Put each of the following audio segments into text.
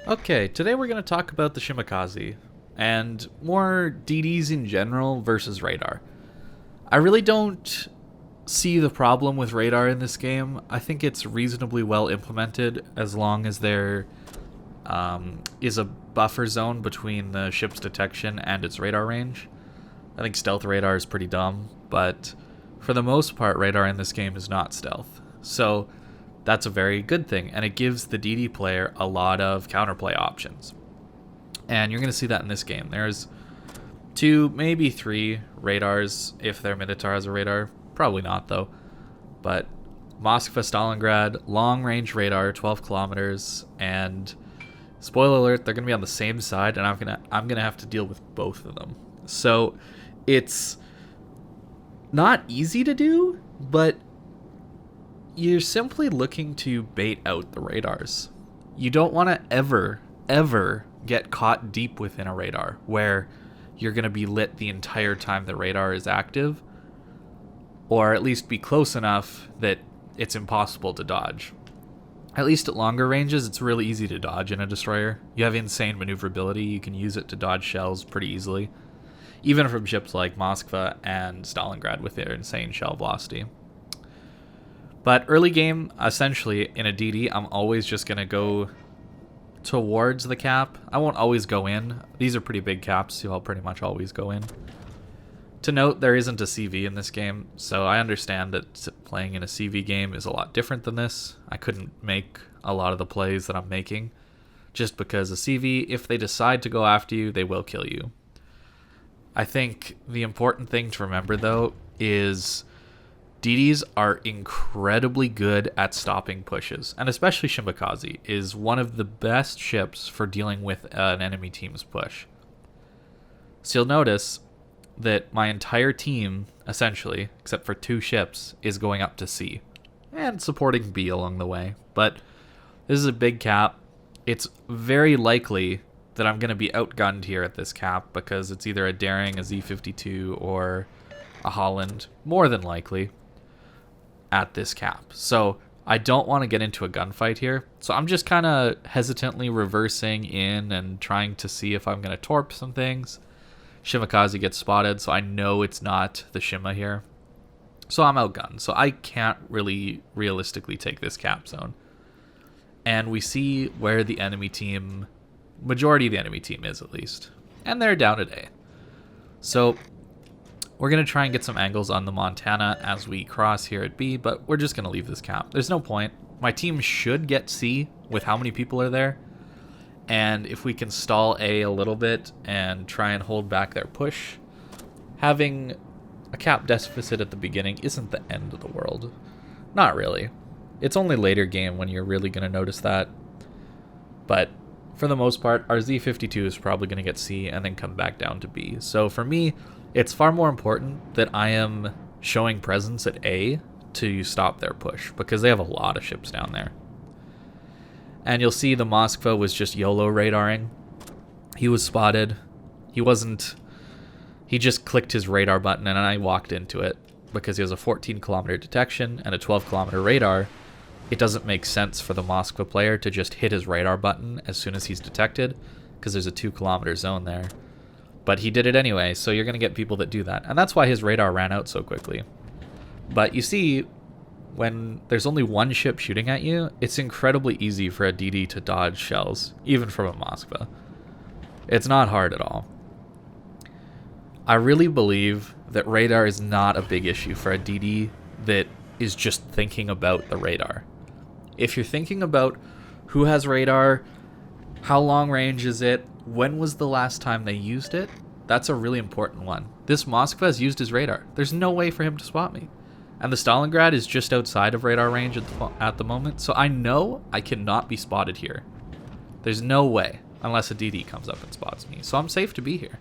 Okay, today we're going to talk about the Shimakaze and more DDs in general versus radar. I really don't see the problem with radar in this game. I think it's reasonably well implemented as long as there is a buffer zone between the ship's detection and its radar range. I think stealth radar is pretty dumb, but for the most part, radar in this game is not stealth. So that's a very good thing, and it gives the DD player a lot of counterplay options. And you're going to see that in this game. There's 2, maybe 3 radars if their Minotaur has a radar. Probably not, though. But Moskva, Stalingrad, long-range radar, 12 kilometers, and spoiler alert, they're going to be on the same side, and I'm gonna have to deal with both of them. So it's not easy to do, but you're simply looking to bait out the radars. You don't want to ever get caught deep within a radar where you're going to be lit the entire time the radar is active, or at least be close enough that it's impossible to dodge. At least at longer ranges, it's really easy to dodge in a destroyer. You have insane maneuverability. You can use it to dodge shells pretty easily, even from ships like Moskva and Stalingrad with their insane shell velocity. But early game, essentially, in a DD, I'm always just going to go towards the cap. I won't always go in. These are pretty big caps, so I'll pretty much always go in. To note, there isn't a CV in this game, so I understand that playing in a CV game is a lot different than this. I couldn't make a lot of the plays that I'm making, just because a CV, if they decide to go after you, they will kill you. I think the important thing to remember, though, is DDs are incredibly good at stopping pushes, and especially Shimakaze is one of the best ships for dealing with an enemy team's push. So you'll notice that my entire team, essentially, except for 2 ships, is going up to C, and supporting B along the way. But this is a big cap. It's very likely that I'm going to be outgunned here at this cap, because it's either a Daring, a Z-52, or a Holland, more than likely, at this cap. So I don't want to get into a gunfight here. So I'm just kind of hesitantly reversing in and trying to see if I'm going to torp some things. Shimakaze gets spotted, so I know it's not the Shima here. So I'm outgunned. So I can't really realistically take this cap zone. And we see where the enemy team, majority of the enemy team is at least. And they're down at A. So we're going to try and get some angles on the Montana as we cross here at B, but we're just going to leave this cap. There's no point. My team should get C with how many people are there. And if we can stall A a little bit and try and hold back their push, having a cap deficit at the beginning isn't the end of the world. Not really. It's only later game when you're really going to notice that. But for the most part, our Z-52 is probably going to get C and then come back down to B. So for me, it's far more important that I am showing presence at A to stop their push, because they have a lot of ships down there. And you'll see the Moskva was just YOLO radaring. He was spotted. He just clicked his radar button and I walked into it. Because he has a 14-kilometer detection and a 12-kilometer radar, it doesn't make sense for the Moskva player to just hit his radar button as soon as he's detected, because there's a 2-kilometer zone there. But he did it anyway, so you're going to get people that do that. And that's why his radar ran out so quickly. But you see, when there's only one ship shooting at you, it's incredibly easy for a DD to dodge shells, even from a Moskva. It's not hard at all. I really believe that radar is not a big issue for a DD that is just thinking about the radar. If you're thinking about who has radar, how long range is it, when was the last time they used it, that's a really important one. This Moskva has used his radar. There's no way for him to spot me. And the Stalingrad is just outside of radar range at the moment, so I know I cannot be spotted here. There's no way, unless a DD comes up and spots me. So I'm safe to be here.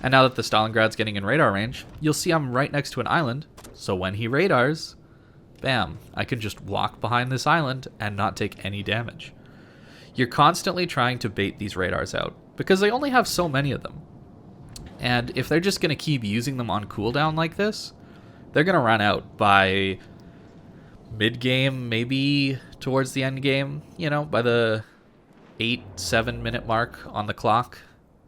And now that the Stalingrad's getting in radar range, you'll see I'm right next to an island, so when he radars, bam, I can just walk behind this island and not take any damage. You're constantly trying to bait these radars out, because they only have so many of them. And if they're just going to keep using them on cooldown like this, they're going to run out by mid-game, maybe towards the end game, you know, by the 8-7 minute mark on the clock,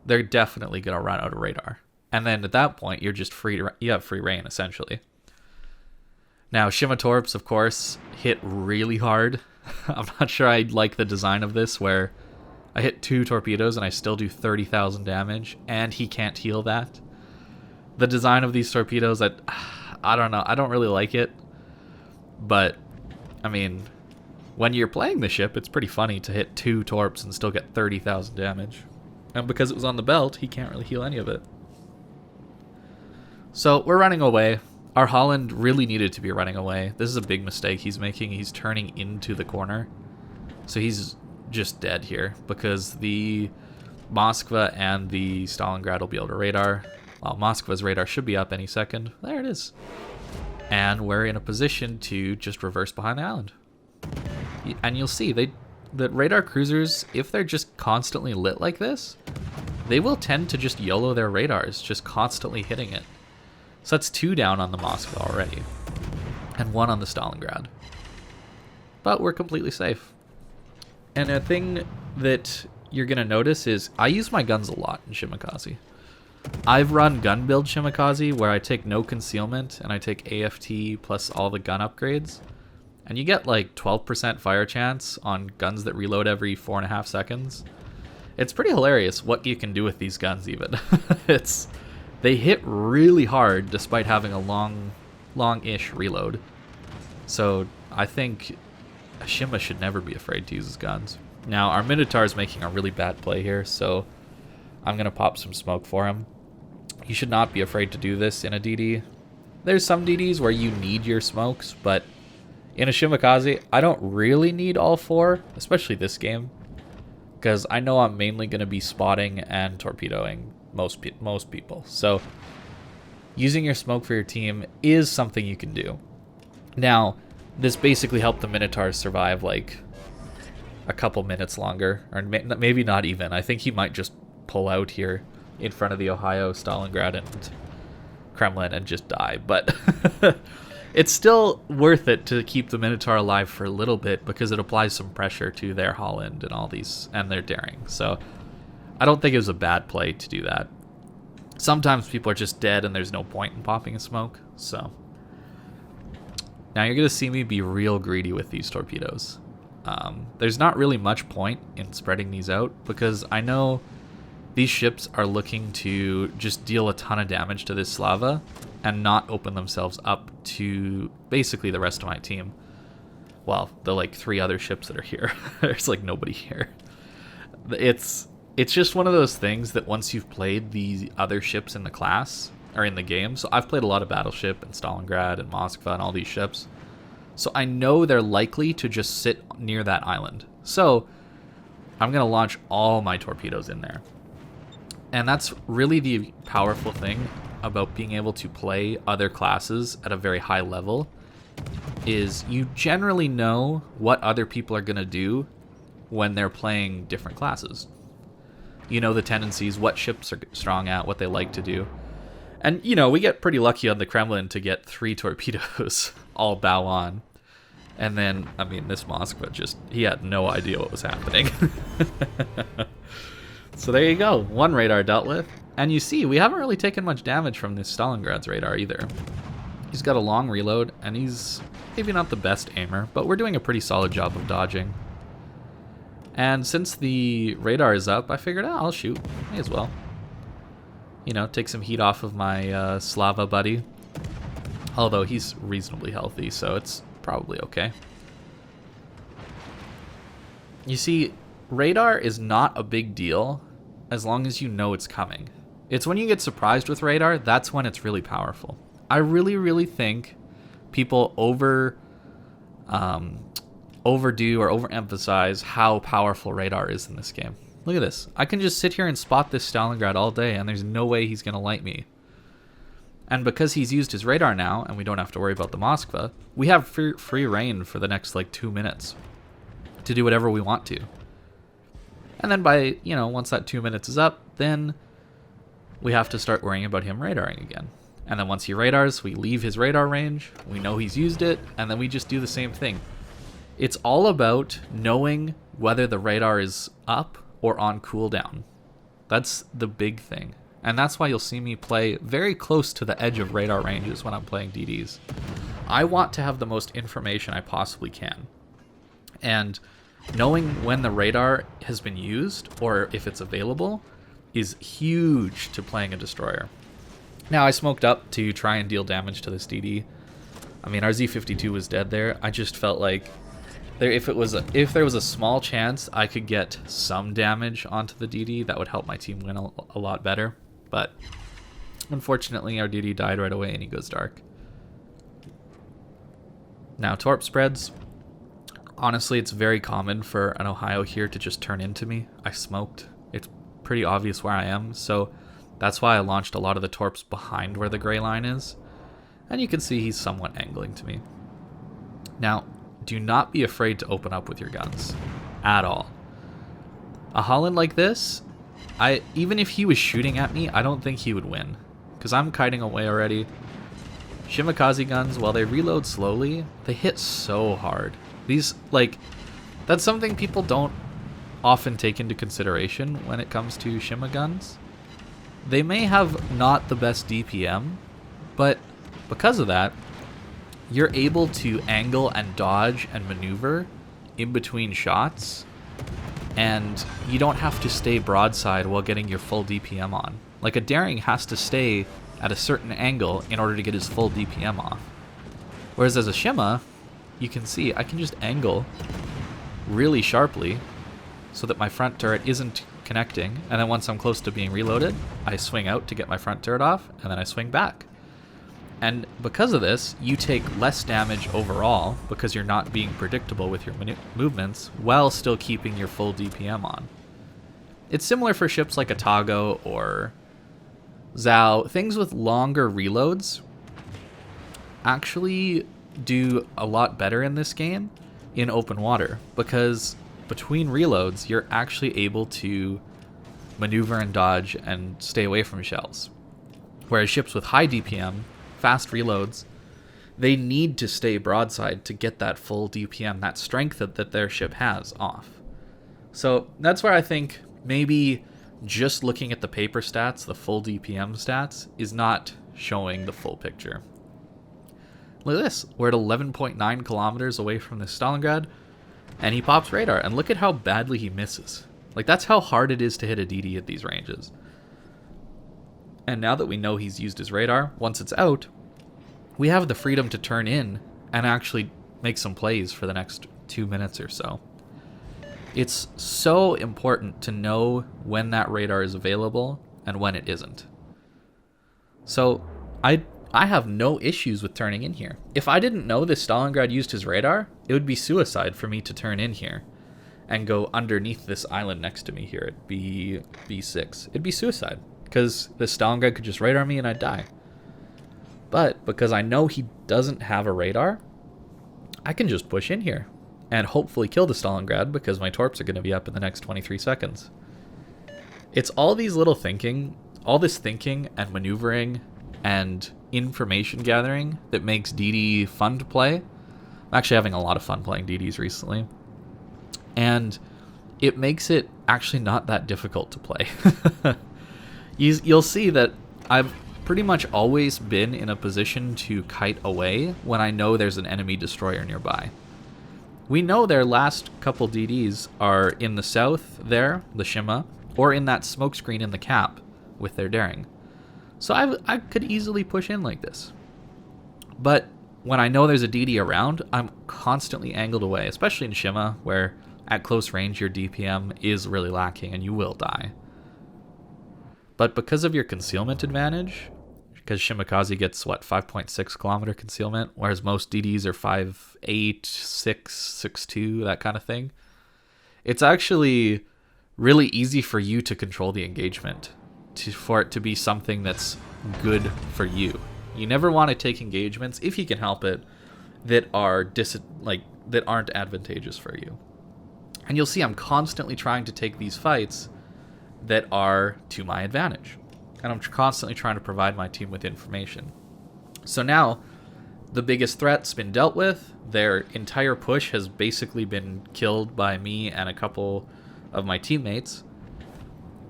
they're definitely going to run out of radar. And then at that point, you're just you have free reign, essentially. Now, Shimatorps, of course, hit really hard. I'm not sure I like the design of this, where I hit 2 torpedoes and I still do 30,000 damage, and he can't heal that. The design of these torpedoes, I don't know. I don't really like it. But, I mean, when you're playing the ship, it's pretty funny to hit 2 torps and still get 30,000 damage. And because it was on the belt, he can't really heal any of it. So, we're running away. Our Holland really needed to be running away. This is a big mistake he's making. He's turning into the corner. So he's just dead here because the Moskva and the Stalingrad will be able to radar. Well, Moskva's radar should be up any second. There it is. And we're in a position to just reverse behind the island. And you'll see, the radar cruisers, if they're just constantly lit like this, they will tend to just YOLO their radars, just constantly hitting it. So that's 2 down on the Moskva already, and 1 on the Stalingrad. But we're completely safe. And a thing that you're going to notice is I use my guns a lot in Shimakaze. I've run gun build Shimakaze where I take no concealment and I take AFT plus all the gun upgrades. And you get like 12% fire chance on guns that reload every 4.5 seconds. It's pretty hilarious what you can do with these guns even. They hit really hard despite having a long-ish reload. So I think Shima should never be afraid to use his guns. Now our Minotaur is making a really bad play here, so I'm going to pop some smoke for him. You should not be afraid to do this in a DD. There's some DDs where you need your smokes, but in a Shimakaze, I don't really need all 4, especially this game, because I know I'm mainly going to be spotting and torpedoing most people. So using your smoke for your team is something you can do. Now, this basically helped the Minotaurs survive like a couple minutes longer, or maybe not even. I think he might just pull out here in front of the Ohio, Stalingrad, and Kremlin and just die. But it's still worth it to keep the Minotaur alive for a little bit because it applies some pressure to their Holland and all these and their daring. So I don't think it was a bad play to do that. Sometimes people are just dead and there's no point in popping a smoke. So now you're going to see me be real greedy with these torpedoes. There's not really much point in spreading these out because I know these ships are looking to just deal a ton of damage to this Slava and not open themselves up to basically the rest of my team. Well, the like 3 other ships that are here. There's like nobody here. It's just one of those things that once you've played the other ships in the class, or in the game, so I've played a lot of Battleship and Stalingrad and Moskva and all these ships, so I know they're likely to just sit near that island. So I'm going to launch all my torpedoes in there. And that's really the powerful thing about being able to play other classes at a very high level, is you generally know what other people are going to do when they're playing different classes. You know the tendencies, what ships are strong at, what they like to do. And, you know, we get pretty lucky on the Kremlin to get 3 torpedoes all bow on. And then, I mean, this Moskva he had no idea what was happening. So there you go, 1 radar dealt with. And you see, we haven't really taken much damage from this Stalingrad's radar either. He's got a long reload, and he's maybe not the best aimer, but we're doing a pretty solid job of dodging. And since the radar is up, I figured, I'll shoot. May as well. You know, take some heat off of my Slava buddy. Although he's reasonably healthy, so it's probably okay. You see, radar is not a big deal as long as you know it's coming. It's when you get surprised with radar, that's when it's really powerful. I really, really think people overdo or overemphasize how powerful radar is in this game. Look at this. I can just sit here and spot this Stalingrad all day, and there's no way he's going to light me. And because he's used his radar now, and we don't have to worry about the Moskva, we have free reign for the next, 2 minutes to do whatever we want to. And then by, once that 2 minutes is up, then we have to start worrying about him radaring again. And then once he radars, we leave his radar range, we know he's used it, and then we just do the same thing. It's all about knowing whether the radar is up or on cooldown. That's the big thing. And that's why you'll see me play very close to the edge of radar ranges when I'm playing DDs. I want to have the most information I possibly can. And knowing when the radar has been used, or if it's available, is huge to playing a destroyer. Now, I smoked up to try and deal damage to this DD. I mean, our Z52 was dead there. I just felt like if there was a small chance I could get some damage onto the DD, that would help my team win a lot better. But unfortunately, our DD died right away and he goes dark. Now, Torp spreads. Honestly, it's very common for an Ohio here to just turn into me. I smoked. It's pretty obvious where I am, so that's why I launched a lot of the Torps behind where the gray line is. And you can see he's somewhat angling to me. Now, do not be afraid to open up with your guns. At all. A Holland like this, even if he was shooting at me, I don't think he would win. Because I'm kiting away already. Shimakaze guns, while they reload slowly, they hit so hard. These, that's something people don't often take into consideration when it comes to Shima guns. They may have not the best DPM, but because of that, you're able to angle and dodge and maneuver in between shots, and you don't have to stay broadside while getting your full DPM on. Like, a Daring has to stay at a certain angle in order to get his full DPM off. Whereas as a Shima, you can see I can just angle really sharply so that my front turret isn't connecting, and then once I'm close to being reloaded, I swing out to get my front turret off, and then I swing back. And because of this, you take less damage overall because you're not being predictable with your movements while still keeping your full DPM on. It's similar for ships like Atago or Zhao. Things with longer reloads actually do a lot better in this game in open water, because between reloads, you're actually able to maneuver and dodge and stay away from shells. Whereas ships with high DPM, fast reloads, they need to stay broadside to get that full DPM, that strength that their ship has off. So that's where I think maybe just looking at the paper stats, the full DPM stats, is not showing the full picture. Look at this. We're at 11.9 kilometers away from the Stalingrad, and he pops radar, and look at how badly he misses. Like, that's how hard it is to hit a DD at these ranges. And now that we know he's used his radar, once it's out, we have the freedom to turn in and actually make some plays for the next 2 minutes or so. It's so important to know when that radar is available and when it isn't. So I have no issues with turning in here. If I didn't know this Stalingrad used his radar, it would be suicide for me to turn in here and go underneath this island next to me here at B6. It'd be suicide, because the Stalingrad could just radar me and I'd die. But because I know he doesn't have a radar, I can just push in here and hopefully kill the Stalingrad, because my torps are going to be up in the next 23 seconds. It's all these little thinking, all this thinking and maneuvering and information gathering that makes DD fun to play. I'm actually having a lot of fun playing DDs recently. And it makes it actually not that difficult to play. You'll see that I've pretty much always been in a position to kite away when I know there's an enemy destroyer nearby. We know their last couple DDs are in the south there, the Shima, or in that smoke screen in the cap with their Daring. So I could easily push in like this. But when I know there's a DD around, I'm constantly angled away, especially in Shima, where at close range your DPM is really lacking and you will die. But because of your concealment advantage, because Shimakaze gets, 5.6 kilometer concealment, whereas most DDs are 5.8, 6, 6.2, that kind of thing, it's actually really easy for you to control the engagement, for it to be something that's good for you. You never want to take engagements, if you can help it, that are that aren't advantageous for you. And you'll see I'm constantly trying to take these fights that are to my advantage. And I'm constantly trying to provide my team with information. So now, the biggest threat's been dealt with. Their entire push has basically been killed by me and a couple of my teammates.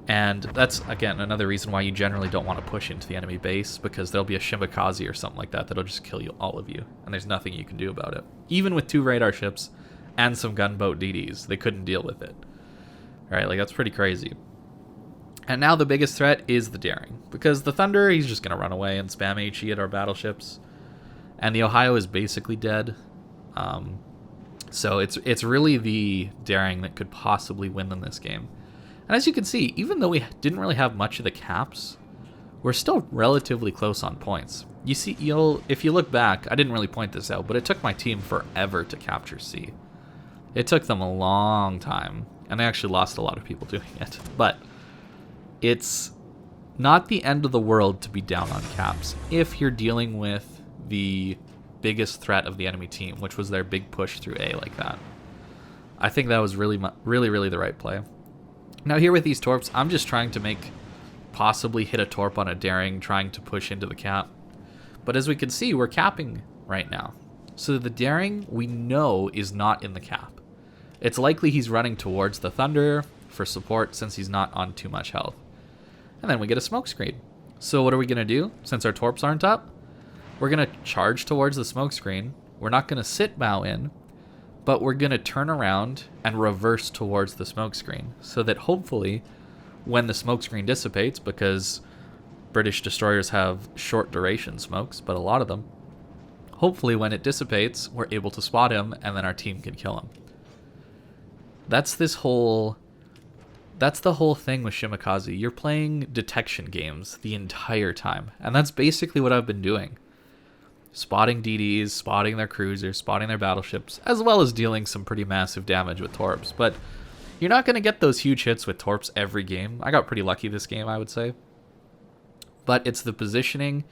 And that's, again, another reason why you generally don't want to push into the enemy base, because there'll be a Shimakaze or something like that that'll just kill you, all of you, and there's nothing you can do about it. Even with 2 radar ships and some gunboat DDs, they couldn't deal with it. Alright, like, that's pretty crazy. And now the biggest threat is the Daring, because the Thunder, he's just going to run away and spam HE at our battleships. And the Ohio is basically dead. So it's really the Daring that could possibly win in this game. And as you can see, even though we didn't really have much of the caps, we're still relatively close on points. You see, if you look back, I didn't really point this out, but it took my team forever to capture C. It took them a long time, and they actually lost a lot of people doing it. But it's not the end of the world to be down on caps if you're dealing with the biggest threat of the enemy team, which was their big push through A like that. I think that was really the right play. Now here with these torps, I'm just trying to possibly hit a torp on a Daring, trying to push into the cap. But as we can see, we're capping right now. So the Daring, we know, is not in the cap. It's likely he's running towards the Thunder for support since he's not on too much health. And then we get a smoke screen. So what are we going to do since our torps aren't up? We're going to charge towards the smoke screen. We're not going to sit bow in, but we're going to turn around and reverse towards the smoke screen so that hopefully when the smoke screen dissipates, because British destroyers have short duration smokes, but a lot of them, hopefully when it dissipates, we're able to spot him and then our team can kill him. That's the whole thing with Shimakaze. You're playing detection games the entire time, and that's basically what I've been doing. Spotting DDs, spotting their cruisers, spotting their battleships, as well as dealing some pretty massive damage with torps. But you're not going to get those huge hits with torps every game. I got pretty lucky this game, I would say. But it's the positioning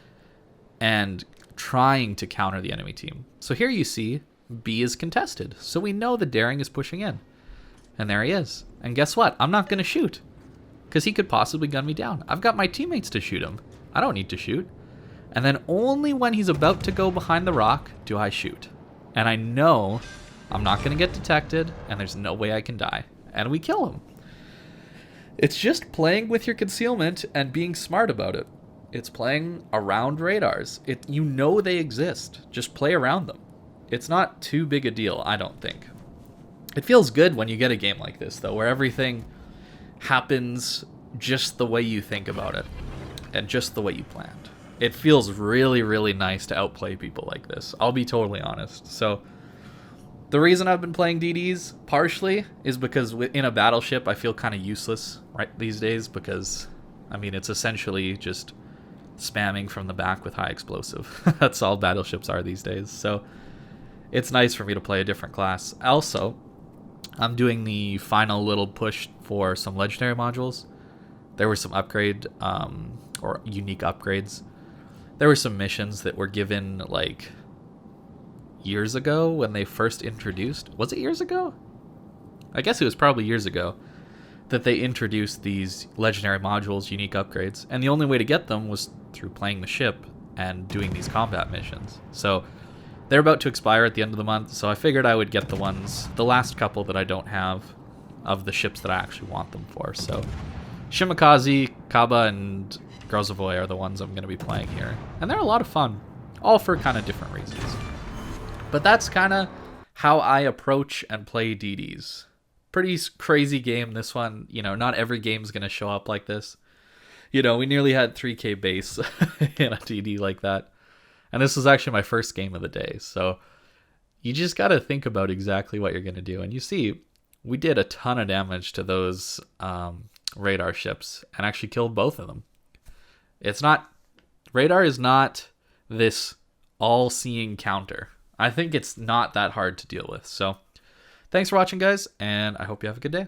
and trying to counter the enemy team. So here you see B is contested. So we know the Daring is pushing in. And there he is. And guess what? I'm not going to shoot, because he could possibly gun me down. I've got my teammates to shoot him. I don't need to shoot. And then only when he's about to go behind the rock do I shoot. And I know I'm not going to get detected, and there's no way I can die. And we kill him. It's just playing with your concealment and being smart about it. It's playing around radars. You know they exist. Just play around them. It's not too big a deal, I don't think. It feels good when you get a game like this, though, where everything happens just the way you think about it and just the way you planned. It feels really, really nice to outplay people like this. I'll be totally honest. So the reason I've been playing DDs partially is because in a battleship I feel kind of useless right these days, because I mean it's essentially just spamming from the back with high explosive. That's all battleships are these days. So it's nice for me to play a different class. Also, I'm doing the final little push for some legendary modules. There were some upgrade or unique upgrades. There were some missions that were given like years ago when they first introduced. Was it years ago? I guess it was probably years ago that they introduced these legendary modules, unique upgrades, and the only way to get them was through playing the ship and doing these combat missions. So they're about to expire at the end of the month, so I figured I would get the last couple that I don't have of the ships that I actually want them for. So Shimakaze, Kaba, and Grozavoy are the ones I'm going to be playing here. And they're a lot of fun, all for kind of different reasons. But that's kind of how I approach and play DDs. Pretty crazy game, this one. You know, not every game's going to show up like this. You know, we nearly had 3k base in a DD like that. And this was actually my first game of the day. So you just got to think about exactly what you're going to do. And you see, we did a ton of damage to those radar ships and actually killed both of them. Radar is not this all-seeing counter. I think it's not that hard to deal with. So thanks for watching, guys, and I hope you have a good day.